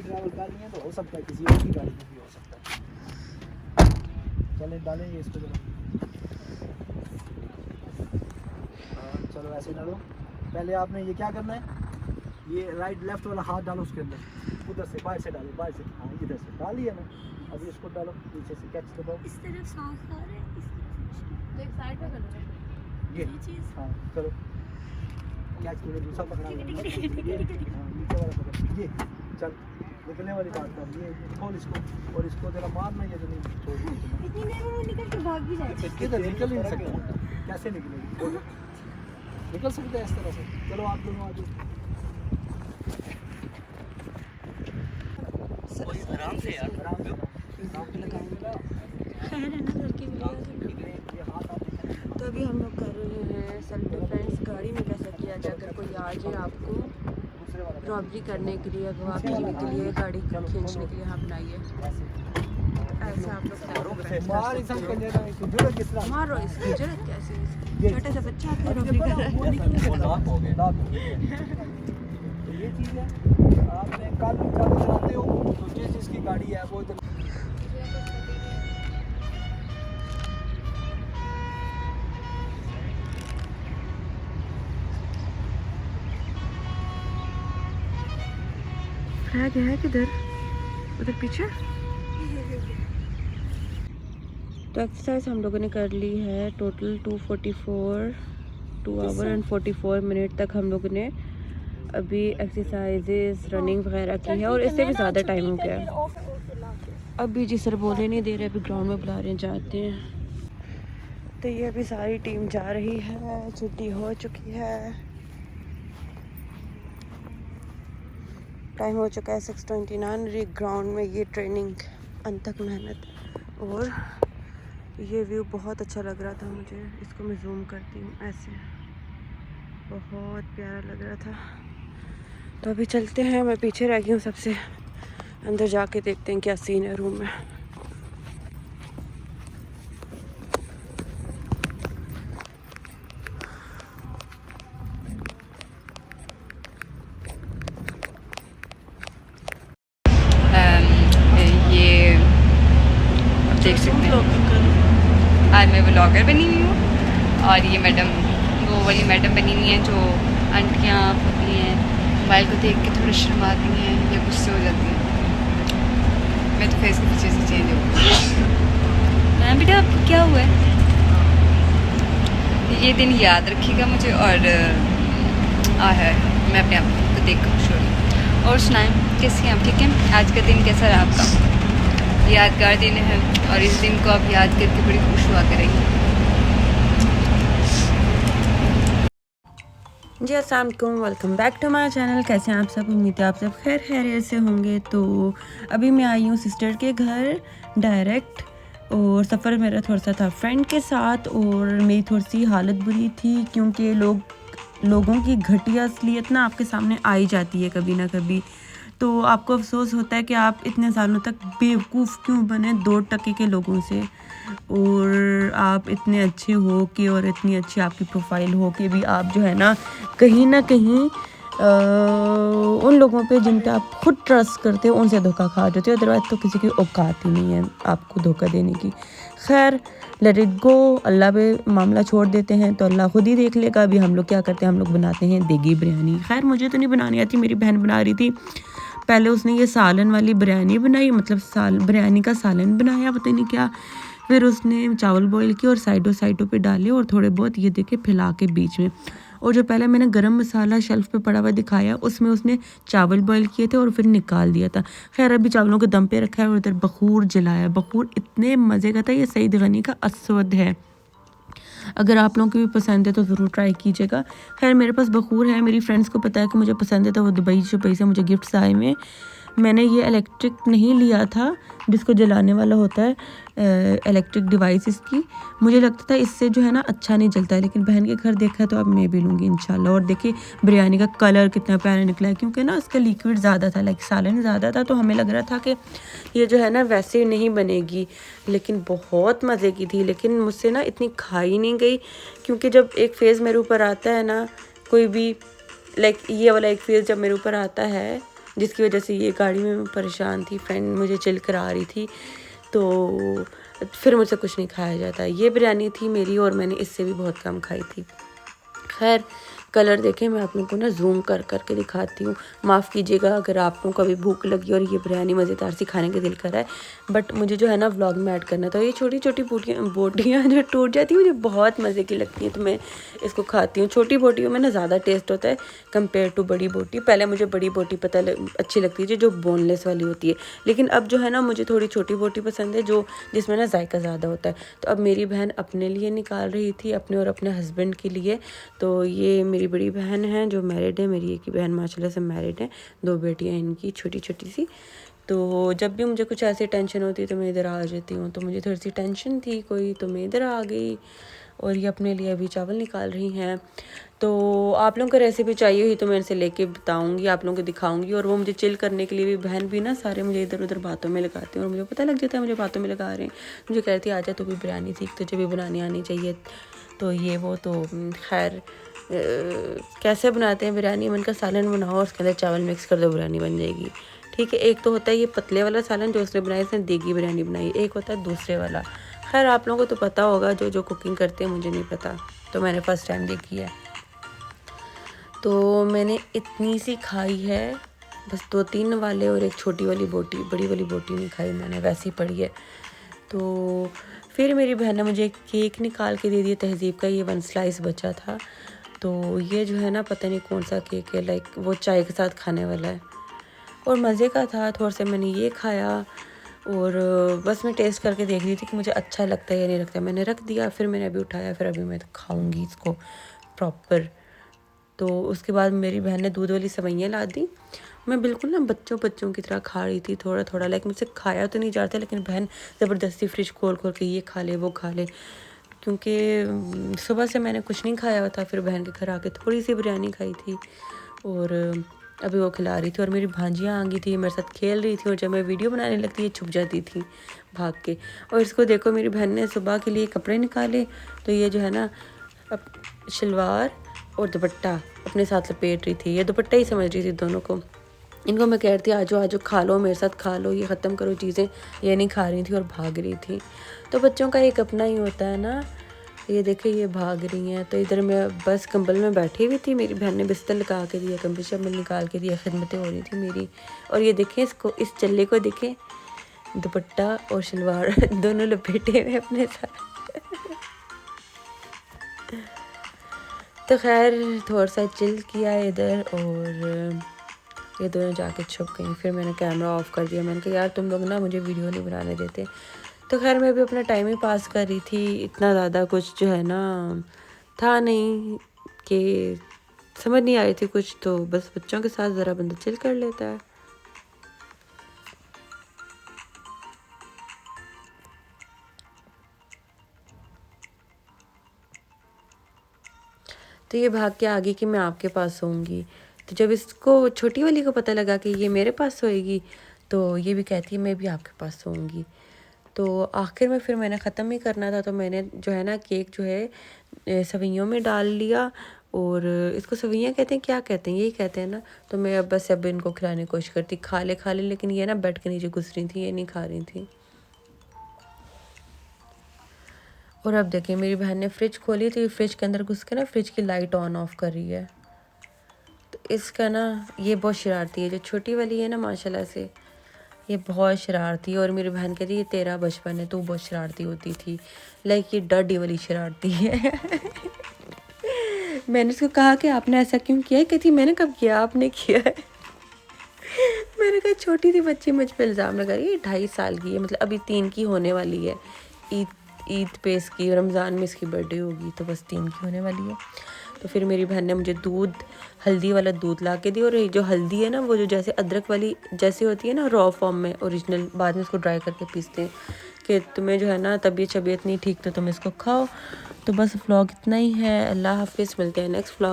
Travel कर रही हैं तो हो सकता है किसी और की गाड़ी में भी हो सकता है। चलें डालेंगे इसको जरा। हाँ चलो ऐसे डालो। पहले आपने ये क्या करना है, ये राइट लेफ्ट वाला हाथ डालो उसके अंदर, उधर से बाहर से डालो, बाहर से, हाँ इधर से डालिए ना। अभी इसको डालो पीछे से, कैच दबाओ। इस तरफ सांस आ रहा है, इस तरफ एक साइड पे करो ये चीज। हाँ करो, कैच करो, दूसरा पकड़ा हुआ है। हाँ नीचे वाला पकड़, ये चल निकलने वाली बात कर, ये खोल इसको और इसको जरा मारना, ये जमीन छोड़ दो। इतनी देर में वो निकल के भाग भी जाएगी। किधर निकल ही नहीं सकता, कैसे निकलेगी बोलो, निकल सकते हैं इस तरह से। चलो आप दोनों आ जाओ आराम से यार, आराम से खैर है ना, घर की वीडियो। तो अभी हम लोग कर रहे हैं सेल्फ डिफेंस। गाड़ी में कैसे किया जाए अगर कोई आ जाए आपको रॉबरी करने के लिए, अगवा करने के लिए, गाड़ी खींचने के लिए, हाँ बनाइए ऐसे आप लोग मारो इसकी जरूरत कैसे, छोटे से बच्चा आपको रॉबरी कर रहा है। तो ये चीज़ है, आपने कल जब चलाते हो तो जिस जिसकी गाड़ी है वो इधर है किधर, उधर पीछे। तो एक्सरसाइज हम लोगों ने कर ली है टोटल 2 आवर एंड 44 मिनट तक हम लोगों ने अभी एक्सरसाइजेस रनिंग वगैरह की है, और इससे भी ज़्यादा टाइम हो गया है। अभी जी सर बोले नहीं दे रहे, अभी ग्राउंड में बुला रहे हैं, जाते हैं। तो ये अभी सारी टीम जा रही है, छुट्टी हो चुकी है, टाइम हो चुका है 6:29। ग्राउंड में ये ट्रेनिंग, अनथक मेहनत, और ये व्यू बहुत अच्छा लग रहा था मुझे। इसको मैं जूम करती हूँ, ऐसे बहुत प्यारा लग रहा था। तो अभी चलते हैं, मैं पीछे रह गई हूँ सबसे, अंदर जाके देखते हैं क्या सीन है रूम में। ये आप देख सकते हैं, आज मैं व्लॉगर बनी हुई हूँ, और ये मैडम वो वाली मैडम बनी हुई हैं जो आंटियाँ होती हैं, मोबाइल को देख के थोड़ा शर्माती हैं या गुस्से हो जाती हैं। मैं तो फेस के पीछे से चेंज हो गई। हाँ बेटा आपको क्या हुआ है? ये दिन याद रखिएगा मुझे, और है मैं अपने आप को देख कर खुश हो रही हूँ। और सुनाएं कैसी हैं आप, ठीक है? आज का दिन कैसा रहा आपका? यादगार दिन है, और इस दिन को आप याद करके बड़ी खुश हुआ करेंगे। जी अस्सलाम वालेकुम, welcome back to my channel. कैसे हैं आप सब? उम्मीद है आप सब खैर खैरियत से होंगे। तो अभी मैं आई हूँ सिस्टर के घर डायरेक्ट, और सफ़र मेरा थोड़ा सा था फ्रेंड के साथ, और मेरी थोड़ी सी हालत बुरी थी क्योंकि लोगों की घटिया असलियत ना आपके सामने आ ही जाती है कभी ना कभी। तो आपको अफसोस होता है कि आप इतने सालों तक बेवकूफ़ क्यों बने 2 टके के लोगों से, और आप इतने अच्छे हो कि, और इतनी अच्छी आपकी प्रोफाइल हो कि भी आप जो है ना कहीं उन लोगों पे जिन पे आप खुद ट्रस्ट करते हो उनसे धोखा खा जाते हो। अदरवाइज़ तो किसी की औकात ही नहीं है आपको धोखा देने की। खैर लेट इट गो, अल्लाह पे मामला छोड़ देते हैं, तो अल्लाह खुद ही देख लेगा। अभी हम लोग क्या करते हैं, हम लोग बनाते हैं देगी बिरयानी। खैर मुझे तो नहीं बनानी आती, मेरी बहन बना रही थी। पहले उसने ये सालन वाली बिरयानी बनाई, मतलब बिरयानी का सालन बनाया, पता नहीं क्या। फिर उसने चावल बॉईल किए और साइडों पे डाले, और थोड़े बहुत ये देखे फैला के बीच में। और जो पहले मैंने गरम मसाला शेल्फ पे पड़ा हुआ दिखाया, उसमें उसने चावल बॉईल किए थे और फिर निकाल दिया था। खैर अभी चावलों को दम पे रखा है, और उधर बखूर जलाया। बखूर इतने मज़े का था, ये सईद गनी का अस्वद है। अगर आप लोगों को भी पसंद है तो ज़रूर ट्राई कीजिएगा। खैर मेरे पास बखूर है, मेरी फ्रेंड्स को पता है कि मुझे पसंद है, तो वो दुबई से मुझे गिफ्ट्स आए हुए। मैंने ये इलेक्ट्रिक नहीं लिया था जिसको जलाने वाला होता है, इलेक्ट्रिक डिवाइस इसकी। मुझे लगता था इससे जो है ना अच्छा नहीं जलता है, लेकिन बहन के घर देखा तो अब मैं भी लूँगी इंशाल्लाह। और देखिए बिरयानी का कलर कितना प्यारा निकला है, क्योंकि ना उसका लिक्विड ज़्यादा था, लाइक सालन ज़्यादा था, तो हमें लग रहा था कि ये जो है ना वैसे नहीं बनेगी, लेकिन बहुत मज़े की थी। लेकिन मुझसे ना इतनी खाई नहीं गई, क्योंकि जब एक फेज़ मेरे ऊपर आता है ना, कोई भी लाइक ये वाला एक फेज़ जब मेरे ऊपर आता है जिसकी वजह से ये गाड़ी में मैं परेशान थी। फ्रेंड मुझे चिल करा रही थी, तो फिर मुझसे कुछ नहीं खाया जाता। ये बिरयानी थी मेरी और मैंने इससे भी बहुत कम खाई थी। खैर कलर देखें, मैं आप लोगों को ना जूम कर करके दिखाती हूँ। माफ़ कीजिएगा अगर आप लोगों को कभी भूख लगी और ये बिरयानी मज़ेदार सी खाने का दिल कर रहा है, बट मुझे जो है ना व्लॉग में ऐड करना था। ये छोटी छोटी बोटियाँ जो टूट जाती हैं मुझे बहुत मज़े की लगती हैं, तो मैं इसको खाती हूँ। छोटी बोटियों में ना ज़्यादा टेस्ट होता है कंपेयर टू बड़ी बोटी। पहले मुझे बड़ी बोटी अच्छी लगती थी जो बोनलेस वाली होती है, लेकिन अब जो है ना मुझे थोड़ी छोटी बोटी पसंद है जो जिसमें ना जायका ज़्यादा होता है। तो अब मेरी बहन अपने लिए निकाल रही थी, अपने और अपने हस्बैंड के लिए। तो ये मेरी बड़ी बहन है जो मैरिड है, मेरी एक ही बहन माशाल्लाह से मैरिड है, 2 बेटियां इनकी छोटी छोटी सी। तो जब भी मुझे कुछ ऐसी टेंशन होती है तो मैं इधर आ जाती हूँ। तो मुझे थोड़ी सी टेंशन थी कोई, तो मैं इधर आ गई और ये अपने लिए अभी चावल निकाल रही हैं। तो आप लोगों को रेसिपी चाहिए हुई तो मैं इनसे लेके बताऊंगी, आप लोगों को दिखाऊंगी। और वो मुझे चिल करने के लिए भी बहन भी ना सारे मुझे इधर उधर बातों में लगाती हैं और मुझे पता लग जाता है मुझे बातों में लगा रहे हैं। मुझे कहती है आजा तू भी बिरयानी सीख, तुझे भी बनानी आनी चाहिए। तो ये वो तो खैर कैसे बनाते हैं बिरयानी, मन का सालन बनाओ और उसके अंदर चावल मिक्स कर दो, बिरयानी बन जाएगी। ठीक है, एक तो होता है ये पतले वाला सालन जो उसने बनाया, इसने देगी बिरयानी बनाई, एक होता है दूसरे वाला। खैर आप लोगों को तो पता होगा, जो जो कुकिंग करते हैं, मुझे नहीं पता, तो मैंने फ़र्स्ट टाइम देखी है। तो मैंने इतनी सी खाई है, बस 2-3 वाले और एक छोटी वाली बोटी, बड़ी वाली बोटी नहीं खाई मैंने, वैसी पड़ी है। तो फिर मेरी बहन ने मुझे केक निकाल के दे दिया तहज़ीब का, ये 1 स्लाइस बचा था। तो ये जो है ना पता नहीं कौन सा केक है, लाइक वो चाय के साथ खाने वाला है और मज़े का था। थोड़ा सा मैंने ये खाया और बस मैं टेस्ट करके देख रही थी कि मुझे अच्छा लगता है या नहीं लगता। मैंने रख दिया, फिर मैंने अभी उठाया, फिर अभी मैं तो खाऊंगी इसको प्रॉपर। तो उसके बाद मेरी बहन ने दूध वाली सेवइयाँ ला दी। मैं बिल्कुल ना बच्चों की तरह खा रही थी, थोड़ा थोड़ा, लाइक मुझसे खाया तो नहीं जाता, लेकिन बहन ज़बरदस्ती फ्रिज खोल खोल के ये खा ले वो खा ले, क्योंकि सुबह से मैंने कुछ नहीं खाया हुआ था। फिर बहन के घर आके थोड़ी सी बिरयानी खाई थी और अभी वो खिला रही थी। और मेरी भांजियाँ आ गई थी, मेरे साथ खेल रही थी और जब मैं वीडियो बनाने लगती ये छुप जाती थी भाग के। और इसको देखो, मेरी बहन ने सुबह के लिए कपड़े निकाले, तो ये जो है ना अब शलवार और दुपट्टा अपने साथ लपेट रही थी। ये दुपट्टा ही समझ रही थी दोनों को। इनको मैं कह रही थी आजो आजो खा लो, मेरे साथ खा लो, ये ख़त्म करो चीज़ें, ये नहीं खा रही थी और भाग रही थी। तो बच्चों का एक अपना ही होता है ना। ये देखे ये भाग रही हैं। तो इधर मैं बस कंबल में बैठी हुई थी, मेरी बहन ने बिस्तर लगा के दिया, कंबल शम्बल निकाल के दिया, खिदमतें हो रही थी मेरी। और ये देखें इसको, इस चल्ले को देखें, दुपट्टा और शलवार दोनों लपेटे हुए अपने साथ। तो खैर थोड़ा सा चिल किया इधर और ये दोनों जाके छुप गई। फिर मैंने कैमरा ऑफ कर दिया। मैंने कहा यार तुम लोग ना मुझे वीडियो नहीं बनाने देते। तो खैर मैं भी अपना टाइम ही पास कर रही थी, इतना ज़्यादा कुछ जो है ना था नहीं कि समझ नहीं आ रही थी कुछ, तो बस बच्चों के साथ ज़रा बंदा चिल कर लेता है। तो ये भाग के आ गई कि मैं आपके पास सोऊंगी। तो जब इसको छोटी वाली को पता लगा कि ये मेरे पास सोएगी, तो ये भी कहती है मैं भी आपके पास सोऊंगी। तो आखिर में फिर मैंने ख़त्म ही करना था, तो मैंने जो है ना केक जो है सवैयों में डाल लिया। और इसको सवैयाँ कहते हैं, क्या कहते हैं, यही कहते हैं ना। तो मैं अब बस अब इनको खिलाने की कोशिश करती, खा ले, लेकिन ये ना बेड के नीचे घुस रही थी, ये नहीं खा रही थी। और अब देखिए मेरी बहन ने फ्रिज खोली थी, फ्रिज के अंदर घुस के ना फ्रिज की लाइट ऑन ऑफ कर रही है। तो इसका ना ये बहुत शरारती है, जो छोटी वाली है ना माशाल्लाह से ये बहुत शरारती है। और मेरी बहन कहती है ये तेरा बचपन है, तू बहुत शरारती होती थी, लाइक ये डडी वाली शरारती है। मैंने उसको कहा कि आपने ऐसा क्यों किया है, कहती मैंने कब किया, आपने किया है। मैंने कहा छोटी सी बच्ची मुझ पर इल्ज़ाम लगा रही है, 2.5 साल की है, मतलब अभी 3 की होने वाली है। ईद पे इसकी, रमज़ान में इसकी बर्थडे होगी, तो बस 3 की होने वाली है। तो फिर मेरी बहन ने मुझे दूध, हल्दी वाला दूध ला के दी। और जो हल्दी है ना वो जो जैसे अदरक वाली जैसी होती है ना रॉ फॉर्म में ओरिजिनल, बाद में उसको ड्राई करके पीसते हैं कि तुम्हें जो है ना तबीयत नहीं ठीक तो तुम इसको खाओ। तो बस व्लॉग इतना ही है। अल्लाह हाफिज़, मिलते हैं नेक्स्ट व्लॉग।